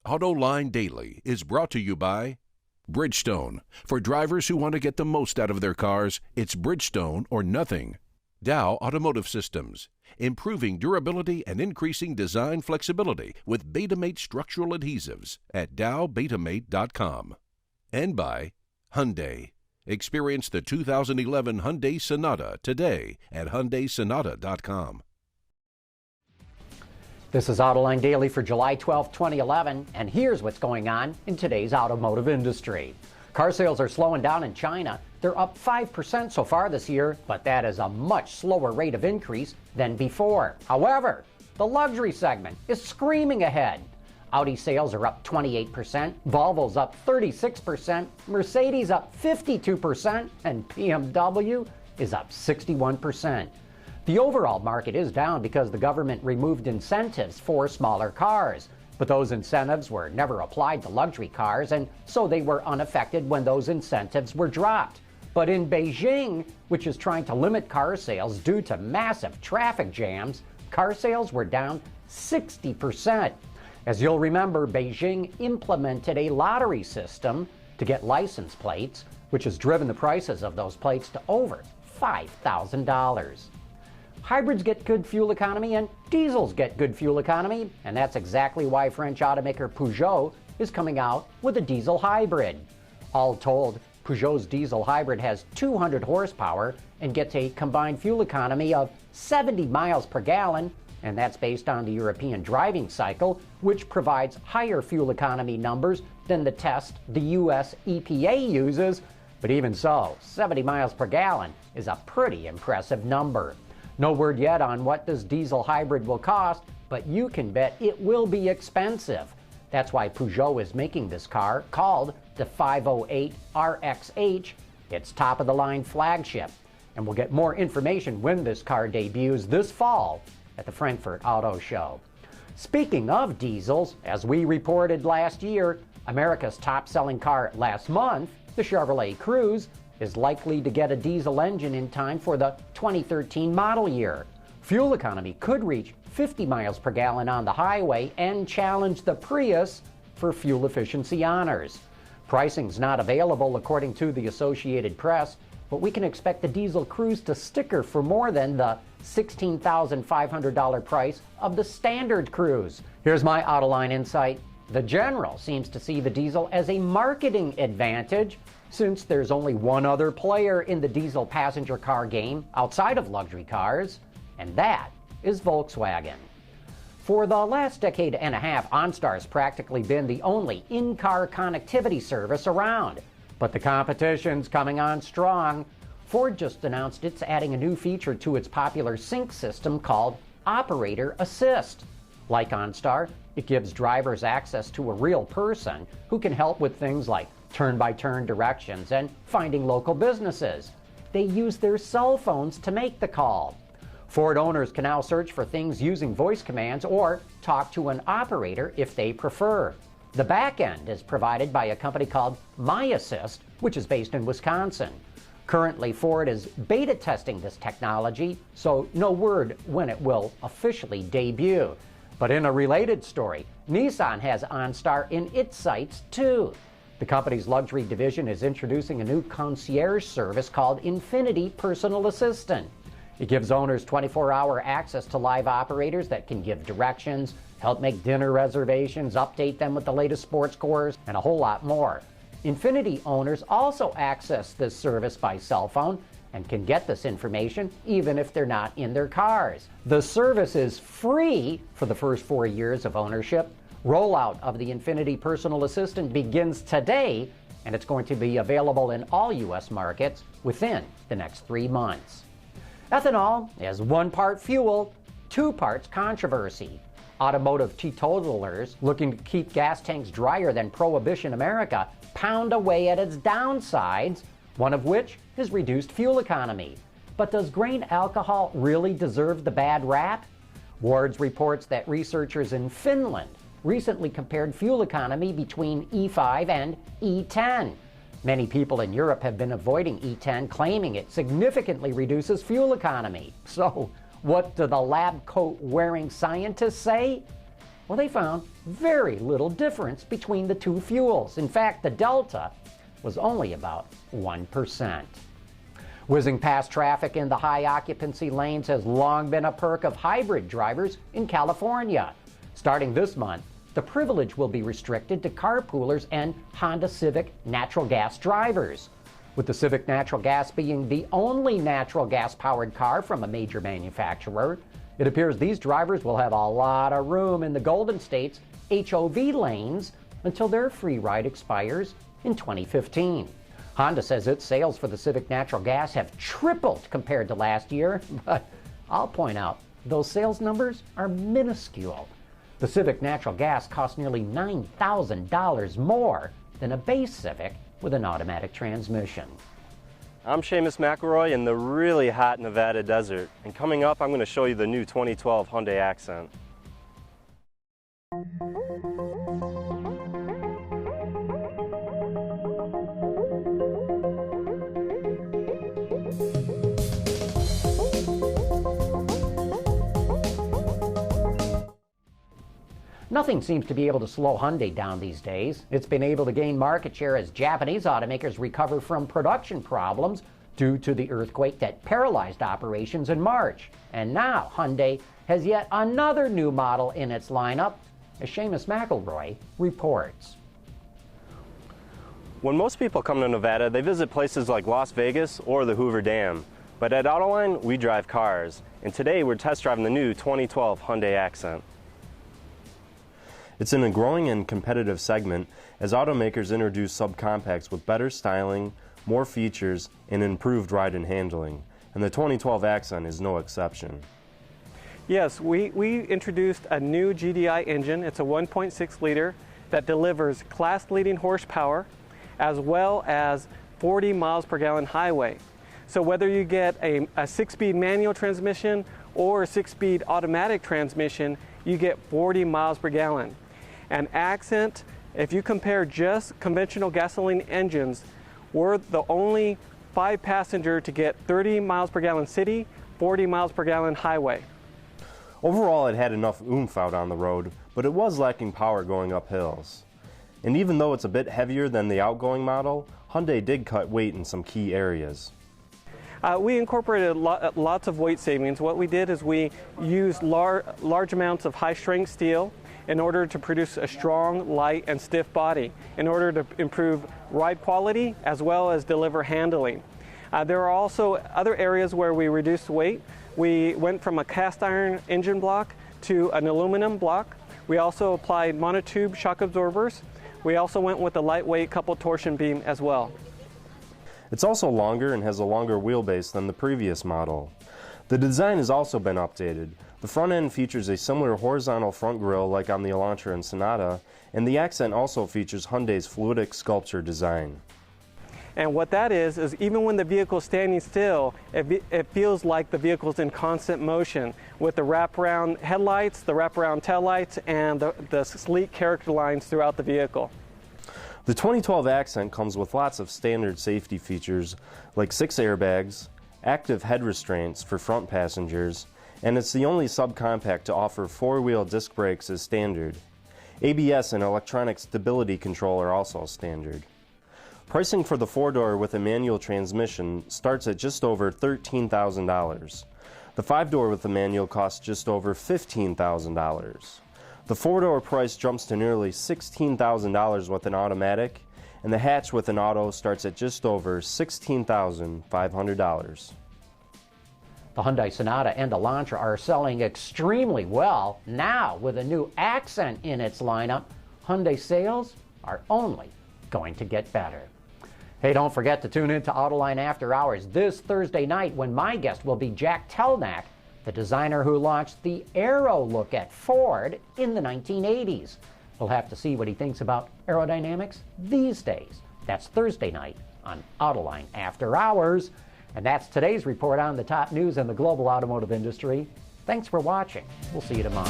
Autoline Daily is brought to you by Bridgestone. For drivers who want to get the most out of their cars, it's Bridgestone or nothing. Dow Automotive Systems, improving durability and increasing design flexibility with Betamate structural adhesives at dowbetamate.com. And by Hyundai. Experience the 2011 Hyundai Sonata today at HyundaiSonata.com. This is Autoline Daily for July 12, 2011, and here's what's going on in today's automotive industry. Car sales are slowing down in China. They're up 5% so far this year, but that is a much slower rate of increase than before. However, the luxury segment is screaming ahead. Audi sales are up 28%, Volvo's up 36%, Mercedes up 52%, and BMW is up 61%. The overall market is down because the government removed incentives for smaller cars. But those incentives were never applied to luxury cars, and so they were unaffected when those incentives were dropped. But in Beijing, which is trying to limit car sales due to massive traffic jams, car sales were down 60%. As you'll remember, Beijing implemented a lottery system to get license plates, which has driven the prices of those plates to over $5,000. Hybrids get good fuel economy and diesels get good fuel economy, and that's exactly why French automaker Peugeot is coming out with a diesel hybrid. All told, Peugeot's diesel hybrid has 200 horsepower and gets a combined fuel economy of 70 miles per gallon, and that's based on the European driving cycle, which provides higher fuel economy numbers than the test the US EPA uses. But even so, 70 miles per gallon is a pretty impressive number. No word yet on what this diesel hybrid will cost, but you can bet it will be expensive. That's why Peugeot is making this car, called the 508 RXH, its top-of-the-line flagship. And we'll get more information when this car debuts this fall at the Frankfurt Auto Show. Speaking of diesels, as we reported last year, America's top-selling car last month, the Chevrolet Cruze, is likely to get a diesel engine in time for the 2013 model year. Fuel economy could reach 50 miles per gallon on the highway and challenge the Prius for fuel efficiency honors. Pricing's not available according to the Associated Press, but we can expect the diesel Cruze to sticker for more than the $16,500 price of the standard Cruze. Here's my Autoline insight. The General seems to see the diesel as a marketing advantage, since there's only one other player in the diesel passenger car game outside of luxury cars, and that is Volkswagen. For the last decade and a half, OnStar's practically been the only in-car connectivity service around. But the competition's coming on strong. Ford just announced it's adding a new feature to its popular sync system called Operator Assist. Like OnStar, it gives drivers access to a real person who can help with things like turn-by-turn directions and finding local businesses. They use their cell phones to make the call. Ford owners can now search for things using voice commands or talk to an operator if they prefer. The back end is provided by a company called MyAssist, which is based in Wisconsin. Currently, Ford is beta testing this technology, so no word when it will officially debut. But in a related story, Nissan has OnStar in its sights too. The company's luxury division is introducing a new concierge service called Infinity Personal Assistant. It gives owners 24-hour access to live operators that can give directions, help make dinner reservations, update them with the latest sports scores, and a whole lot more. Infinity owners also access this service by cell phone and can get this information even if they're not in their cars. The service is free for the first 4 years of ownership. Rollout of the Infinity Personal Assistant begins today, and it's going to be available in all U.S. markets within the next 3 months. Ethanol is 1 part fuel, 2 parts controversy. Automotive teetotalers looking to keep gas tanks drier than Prohibition America pound away at its downsides, one of which is reduced fuel economy. But does grain alcohol really deserve the bad rap? Wards reports that researchers in Finland recently compared fuel economy between E5 and E10. Many people in Europe have been avoiding E10, claiming it significantly reduces fuel economy. So, what do the lab coat-wearing scientists say? Well, they found very little difference between the two fuels. In fact, the delta was only about 1%. Whizzing past traffic in the high occupancy lanes has long been a perk of hybrid drivers in California. Starting this month, the privilege will be restricted to carpoolers and Honda Civic natural gas drivers. With the Civic natural gas being the only natural gas-powered car from a major manufacturer, it appears these drivers will have a lot of room in the Golden State's HOV lanes until their free ride expires in 2015. Honda says its sales for the Civic natural gas have tripled compared to last year, but I'll point out those sales numbers are minuscule. The Civic natural gas costs nearly $9,000 more than a base Civic with an automatic transmission. I'm Seamus McElroy in the really hot Nevada desert, and coming up I'm going to show you the new 2012 Hyundai Accent. Nothing seems to be able to slow Hyundai down these days. It's been able to gain market share as Japanese automakers recover from production problems due to the earthquake that paralyzed operations in March. And now Hyundai has yet another new model in its lineup, as Seamus McElroy reports. When most people come to Nevada, they visit places like Las Vegas or the Hoover Dam. But at Autoline, we drive cars. And today we're test driving the new 2012 Hyundai Accent. It's in a growing and competitive segment as automakers introduce subcompacts with better styling, more features, and improved ride and handling. And the 2012 Accent is no exception. Yes, we introduced a new GDI engine. It's a 1.6 liter that delivers class-leading horsepower as well as 40 miles per gallon highway. So whether you get a 6-speed manual transmission or a 6-speed automatic transmission, you get 40 miles per gallon. And Accent, if you compare just conventional gasoline engines, we're the only 5-passenger to get 30 miles per gallon city, 40 miles per gallon highway. Overall, it had enough oomph out on the road, but it was lacking power going up hills. And even though it's a bit heavier than the outgoing model, Hyundai did cut weight in some key areas. We incorporated lots of weight savings. What we did is we used large amounts of high-strength steel in order to produce a strong, light, and stiff body, in order to improve ride quality as well as deliver handling. There are also other areas where we reduced weight. We went from a cast iron engine block to an aluminum block. We also applied monotube shock absorbers. We also went with a lightweight coupled torsion beam as well. It's also longer and has a longer wheelbase than the previous model. The design has also been updated. The front end features a similar horizontal front grille like on the Elantra and Sonata, and the Accent also features Hyundai's fluidic sculpture design. And what that is even when the vehicle is standing still, it feels like the vehicle's in constant motion with the wraparound headlights, the wraparound taillights, and the sleek character lines throughout the vehicle. The 2012 Accent comes with lots of standard safety features like 6 airbags, active head restraints for front passengers, and it's the only subcompact to offer 4-wheel disc brakes as standard. ABS and electronic stability control are also standard. Pricing for the 4-door with a manual transmission starts at just over $13,000. The 5-door with the manual costs just over $15,000. The 4-door price jumps to nearly $16,000 with an automatic, and the hatch with an auto starts at just over $16,500. The Hyundai Sonata and Elantra are selling extremely well. Now, with a new Accent in its lineup, Hyundai sales are only going to get better. Hey, don't forget to tune in to Autoline After Hours this Thursday night when my guest will be Jack Telnack, the designer who launched the Aero look at Ford in the 1980s. We'll have to see what he thinks about aerodynamics these days. That's Thursday night on Autoline After Hours. And that's today's report on the top news in the global automotive industry. Thanks for watching. We'll see you tomorrow.